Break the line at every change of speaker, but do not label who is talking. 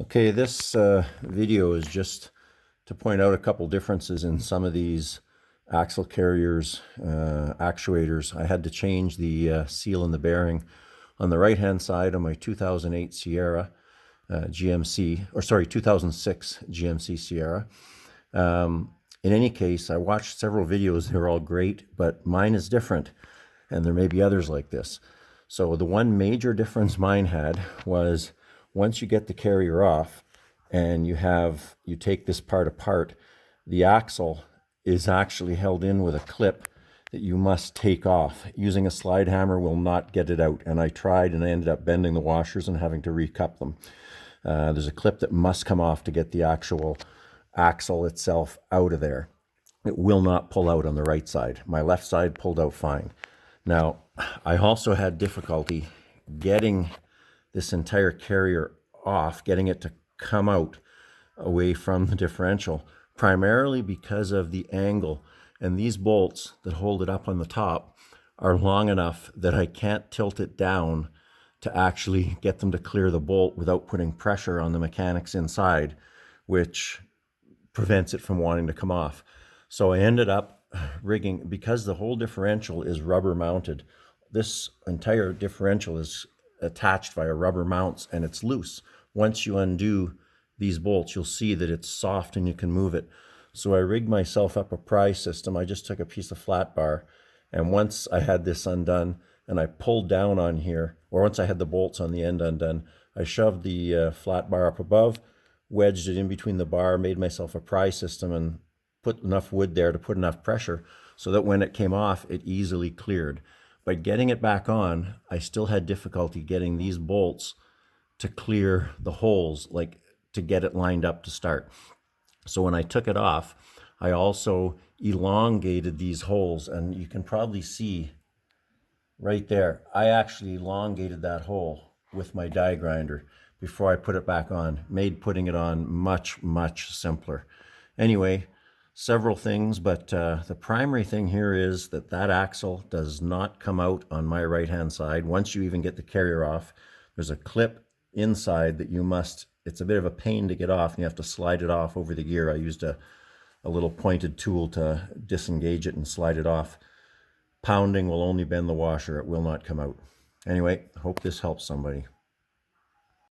Okay, this video is just to point out a couple differences in some of these axle carriers, actuators. I had to change the seal in the bearing on the right hand side of my 2008 Sierra GMC, or sorry, 2006 GMC Sierra. In any case, I watched several videos. They're all great, but mine is different, and there may be others like this. So the one major difference mine had was once you get the carrier off and you take this part apart, the axle is actually held in with a clip that you must take off. Using a slide hammer will not get it out, and I tried and I ended up bending the washers and having to recup them. There's a clip that must come off to get the actual axle itself out of there. It will not pull out on the right side. My left side pulled out fine. Now, I also had difficulty getting this entire carrier off, getting it to come out away from the differential, primarily because of the angle. And these bolts that hold it up on the top are long enough that I can't tilt it down to actually get them to clear the bolt without putting pressure on the mechanics inside, which prevents it from wanting to come off. So I ended up rigging, because the whole differential is rubber mounted, this entire differential is attached via rubber mounts and it's loose. Once you undo these bolts, you'll see that it's soft and you can move it. So I rigged myself up a pry system. I just took a piece of flat bar, and once I had this undone and I pulled down on here, or once I had the bolts on the end undone, I shoved the flat bar up above, wedged it in between the bar, made myself a pry system, and put enough wood there to put enough pressure so that when it came off, it easily cleared. By getting it back on, I still had difficulty getting these bolts to clear the holes, like to get it lined up to start. So when I took it off, I also elongated these holes, and you can probably see right there, I actually elongated that hole with my die grinder before I put it back on. Made putting it on much, much simpler. Anyway, several things, but the primary thing here is that that axle does not come out on my right hand side. Once you even get the carrier off, there's a clip inside that you must, it's a bit of a pain to get off, and you have to slide it off over the gear. I used a little pointed tool to disengage it and slide it off. Pounding will only bend the washer, it will not come out. Anyway, hope this helps somebody.